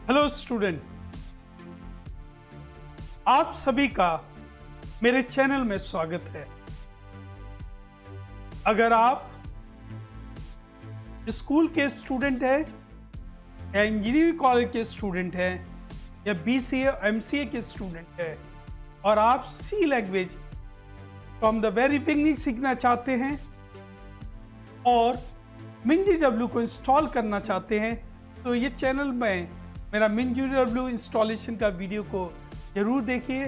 Hello student, आप सभी का मेरे चैनल में स्वागत है। अगर आप स्कूल के स्टूडेंट हैं या इंजीनियरिंग कॉलेज के स्टूडेंट हैं या बीसीए एमसीए के स्टूडेंट हैं और आप C language from the very beginning सीखना चाहते हैं और MinGW को इंस्टॉल करना चाहते हैं, तो ये चैनल में मेरा MinGW इंस्टॉलेशन का वीडियो को जरूर देखिए।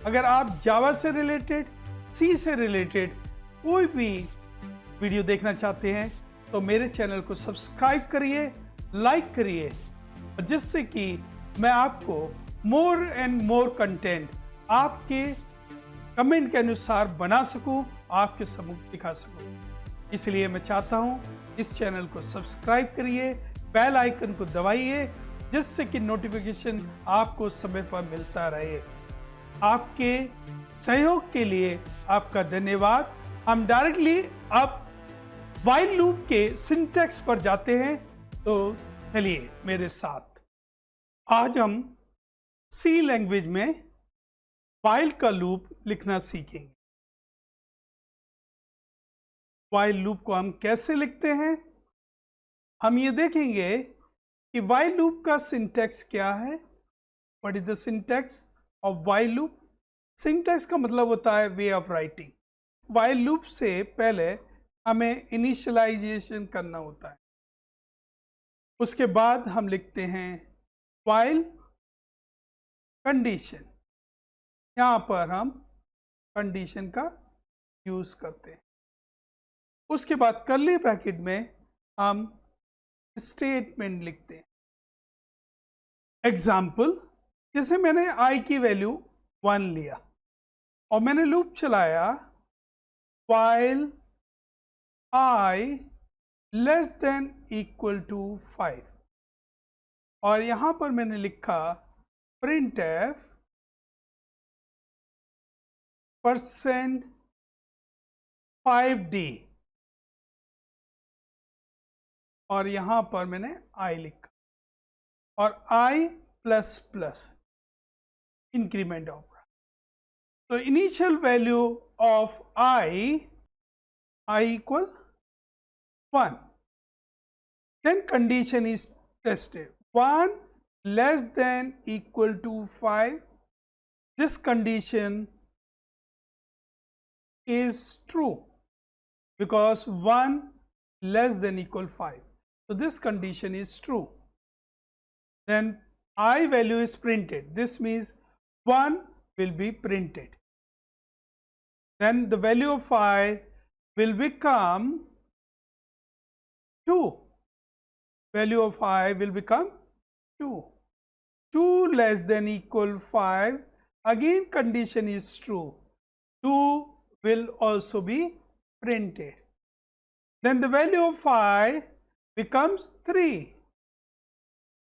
अगर आप जावा से रिलेटेड, सी से रिलेटेड कोई भी वीडियो देखना चाहते हैं तो मेरे चैनल को सब्सक्राइब करिए, लाइक करिए, जिससे कि मैं आपको मोर एंड मोर कंटेंट आपके कमेंट के अनुसार बना सकूं, आपके सम्मुख दिखा सकूं। इसलिए मैं चाहता हूं इस चैनल को सब्सक्राइब करिए, बेल आइकन को दबाइए, जिससे कि नोटिफिकेशन आपको समय पर मिलता रहे। आपके सहयोग के लिए आपका धन्यवाद। हम डायरेक्टली अब व्हाइल लूप के सिंटैक्स पर जाते हैं, तो चलिए मेरे साथ। आज हम सी लैंग्वेज में व्हाइल का लूप लिखना सीखेंगे। व्हाइल लूप को हम कैसे लिखते हैं, हम ये देखेंगे कि व्हाइल लूप का सिंटैक्स क्या है। What is the syntax of while loop? Syntax का मतलब होता है way of writing. While loop से पहले हमें इनिशियलाइजेशन करना होता है, उसके बाद हम लिखते हैं व्हाइल कंडीशन। यहां पर हम कंडीशन का यूज करते हैं। उसके बाद कर्ली ब्रैकेट में हम स्टेटमेंट लिखते हैं। एग्जाम्पल, जैसे मैंने i की वैल्यू 1 लिया और मैंने लूप चलाया while i less than equal to 5, और यहां पर मैंने लिखा printf %5d, और यहां पर मैंने i लिखा और i प्लस प्लस इंक्रीमेंट होगा। तो initial value of i equal 1, then condition is tested 1 less than equal to 5. This condition is true because 1 less than equal 5. So this condition is true. Then I value is printed. This means 1 will be printed. Then the value of I will become 2. Value of I will become 2. 2 less than equal 5. Again condition is true. 2 will also be printed. Then the value of I becomes 3.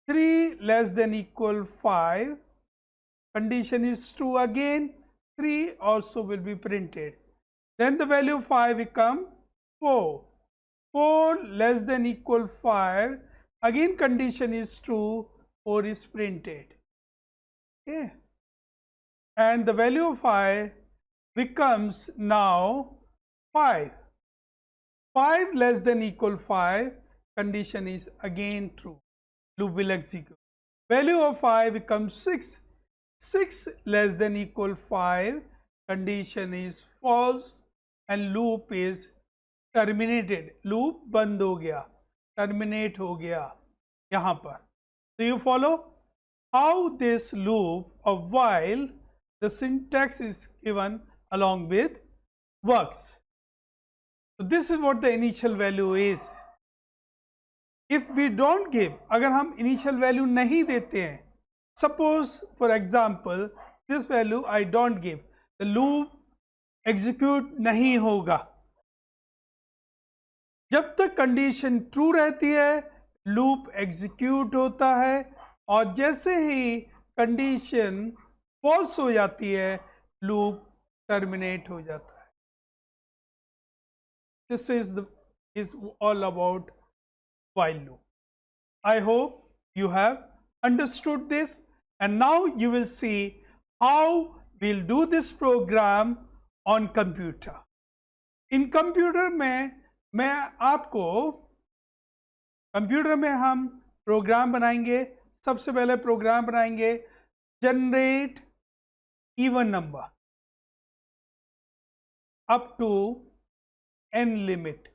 3 less than equal 5. Condition is true again. 3 also will be printed. Then the value of 5 become 4. 4 less than equal 5. Again condition is true. 4 is printed. Okay. And the value of I becomes now 5. 5 less than equal 5. Condition is again true. Loop will execute. Value of I becomes 6. 6 less than equal 5. Condition is false and loop is terminated. Loop बंद हो गया, terminate हो गया यहाँ पर। So you follow how this loop of while the syntax is given along with works. So this is what the initial value is. If we don't give, अगर हम initial value नहीं देते हैं, suppose for example this value I don't give, the loop execute नहीं होगा। जब तक condition true रहती है लूप एग्जीक्यूट होता है, और जैसे ही कंडीशन फॉल्स हो जाती है लूप टर्मिनेट हो जाता है। This is all about while loop. I hope you have understood this? And now you will see how we'll do this program on computer. In computer में मैं आपको कंप्यूटर में हम प्रोग्राम बनाएंगे. सबसे पहले प्रोग्राम बनाएंगे generate even number up to n limit.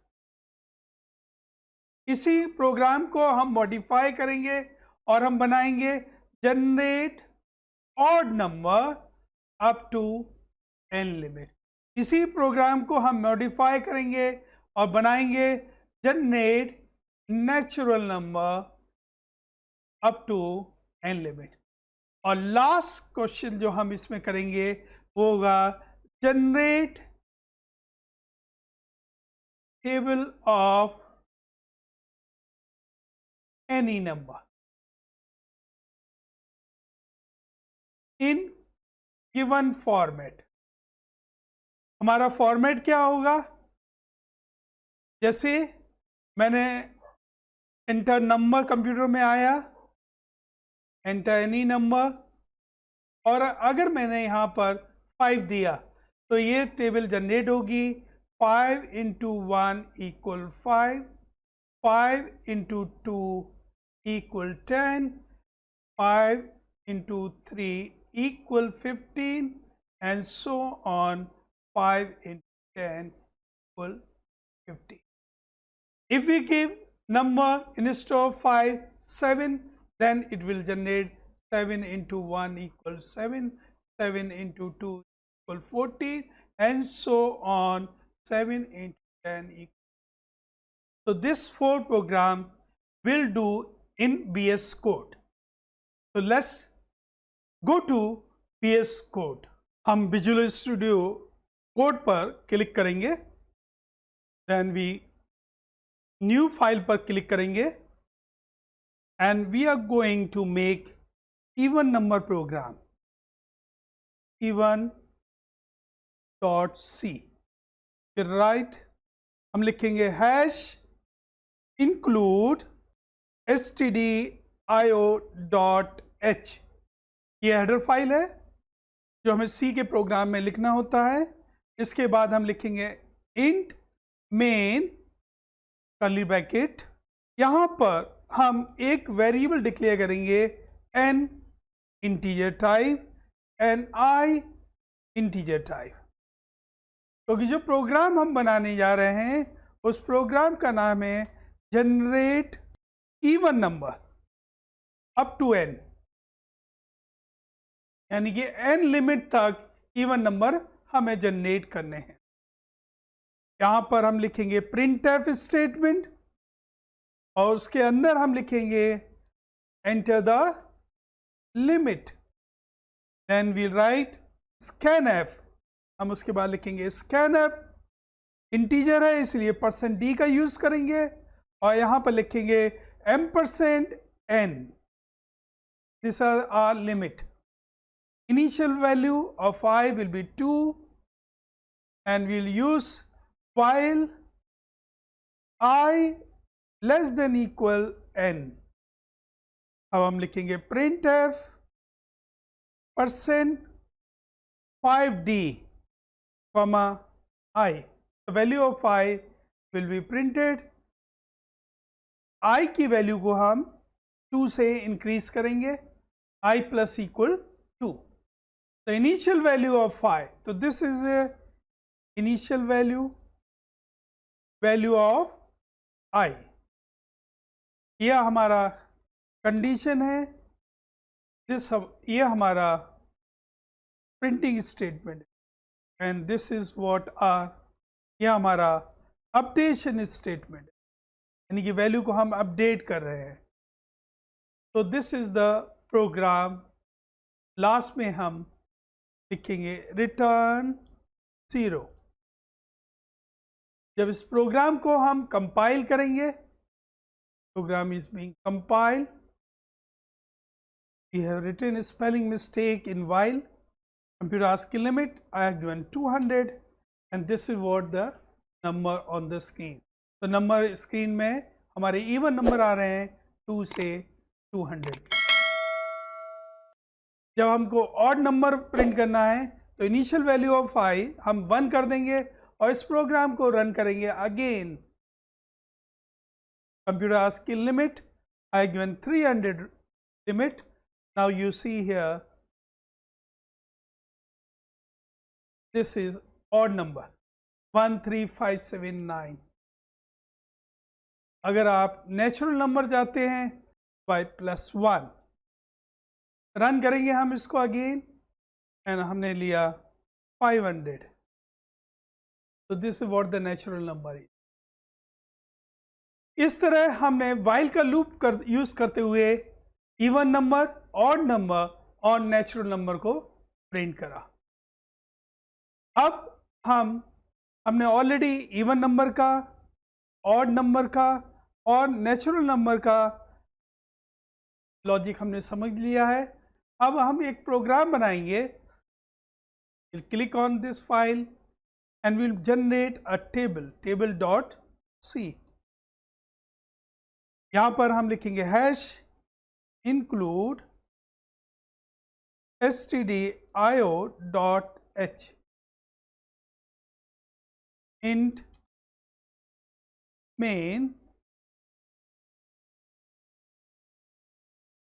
इसी प्रोग्राम को हम मॉडिफाई करेंगे और हम बनाएंगे generate odd number up to n limit. इसी प्रोग्राम को हम मॉडिफाई करेंगे और बनाएंगे generate natural number up to n limit. और लास्ट क्वेश्चन जो हम इसमें करेंगे वो होगा generate table of any number in given format. हमारा फॉर्मेट क्या होगा? जैसे मैंने एंटर नंबर कंप्यूटर में आया, एंटर एनी नंबर, और अगर मैंने यहाँ पर 5 दिया तो ये टेबल जनरेट होगी. 5 into 1 equal 5, 5 into 2 equal 10, 5 into 3 equal 15, and so on. 5 into 10 equal 50. If we give number instead of 5 7, then it will generate 7 into 1 equal 7, 7 into 2 equal 14, and so on. 7 into 10 equal. So this 4 program will do in VS Code. So let's go to VS Code. हम Visual Studio Code पर click करेंगे, then we new file पर click करेंगे, and we are going to make even number program, even.c. फिर right हम लिखेंगे hash include stdio.h. ये header file है जो हमें सी के प्रोग्राम में लिखना होता है. इसके बाद हम लिखेंगे इंट मेन कर्ली ब्रैकेट. यहाँ पर हम एक वेरिएबल डिक्लेयर करेंगे n integer type and i integer type, क्योंकि जो प्रोग्राम हम बनाने जा रहे हैं उस प्रोग्राम का नाम है generate even number up to n, यानी कि n लिमिट तक इवन नंबर हमें जनरेट करने हैं. यहाँ पर हम लिखेंगे प्रिंटफ स्टेटमेंट और उसके अंदर हम लिखेंगे enter the limit, then we write scanf. हम उसके बाद लिखेंगे स्कैनफ. इंटीजर है इसलिए %d का यूज करेंगे और यहाँ पर लिखेंगे %n. This are our limit. Initial value of I will be 2, and we'll use while I less than equal n. अब हम लिखेंगे printf %5d comma I. The value of I will be printed. I की value को हम 2 से increase करेंगे, I plus equal 2. The initial value of phi, so this is a initial value of I. यह हमारा कंडीशन है, यह हमारा printing statement, and this is what are, यह हमारा अपडेशन स्टेटमेंट, यानी कि वैल्यू को हम अपडेट कर रहे हैं. तो this is the program. Last में हम लिखेंगे रिटर्न 0. जब इस प्रोग्राम को हम कंपाइल करेंगे, program is being compiled. We have written spelling mistake in while. Computer asks limit. I have given 200, and this is what the number on the screen. तो number screen में हमारे even number आ रहे हैं 2 से 200. जब हमको odd number print करना है तो इनिशियल वैल्यू ऑफ i हम 1 कर देंगे और इस प्रोग्राम को रन करेंगे again. Computer ASCII limit, I have given 300 limit. Now you see here, this is odd number 13579. अगर आप नेचुरल नंबर चाहते हैं by +1, रन करेंगे हम इसको अगेन एंड हमने लिया 500. So this is what the natural number is. इस तरह हमने वाइल का लूप यूज करते हुए इवन नंबर, ऑड नंबर और नेचुरल नंबर को प्रिंट करा। अब हमने ऑलरेडी इवन नंबर का, ऑड नंबर का और नेचुरल नंबर का लॉजिक हमने समझ लिया है। अब हम एक प्रोग्राम बनाएंगे। Click on this file and will generate a table dot C. यहाँ पर हम लिखेंगे hash include stdio.h int main,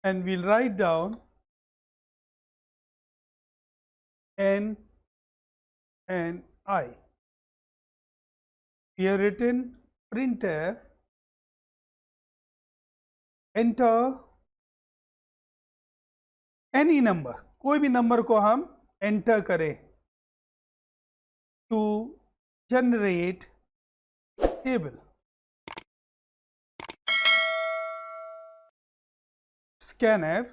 and we'll write down n and I. We have written printf enter any number, कोई भी number को हम enter करें to generate table. scanf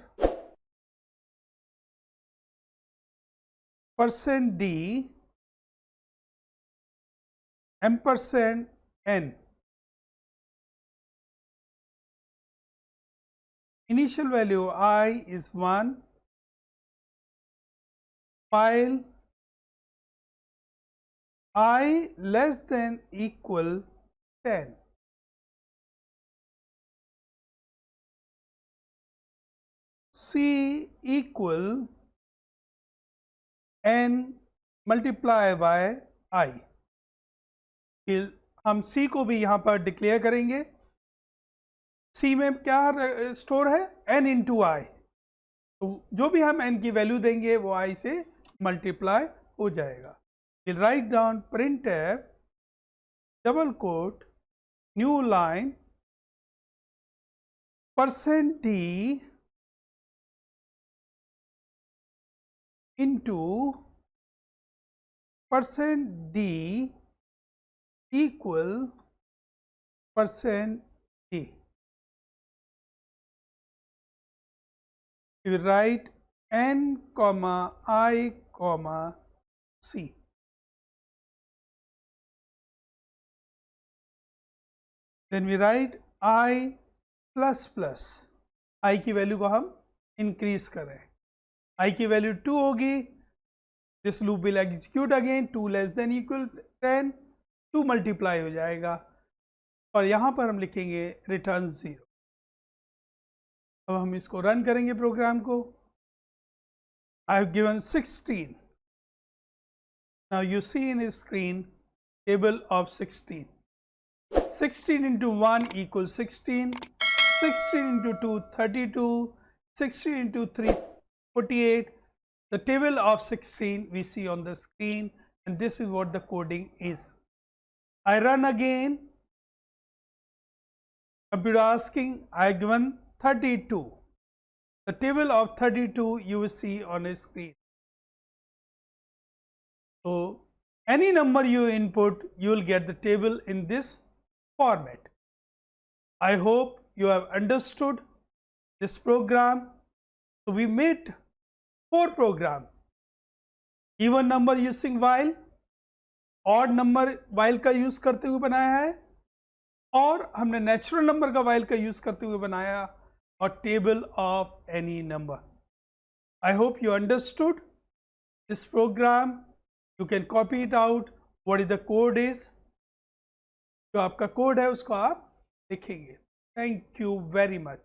%d %n, initial value I is 1, while I less than equal 10. C equal n multiply by I. हम C को भी यहाँ पर डिक्लेयर करेंगे। C में क्या स्टोर है? n इंटू आई। तो जो भी हम n की वैल्यू देंगे वो i से मल्टीप्लाई हो जाएगा। We'll write down printf double quote new line %d into %d equal %d. We will write n comma I comma c. Then we write I plus plus, I की value को हम increase करें। I की value 2 होगी, this loop will execute again, 2 less than equal 10, 2 multiply हो जाएगा और यहाँ पर हम लिखेंगे रिटर्न 0। अब हम इसको रन करेंगे प्रोग्राम को। I have given 16. Now you see in his screen table of 16. 16 into 1 equals 16, 16 into 2 32, 16 into 3 48. The table of 16 we see on the screen, and this is what the coding is. I run again. Computer asking, I have given 32. The table of 32 you will see on a screen. So any number you input, you will get the table in this format. I hope you have understood this program. So we made 4 programs. Even number using while, odd number while का use करते हुए बनाया है, और हमने natural number का while का use करते हुए बनाया, और table of any number. I hope you understood this program. You can copy it out. What is the code is? जो आपका कोड है उसको आप लिखेंगे। Thank you very much.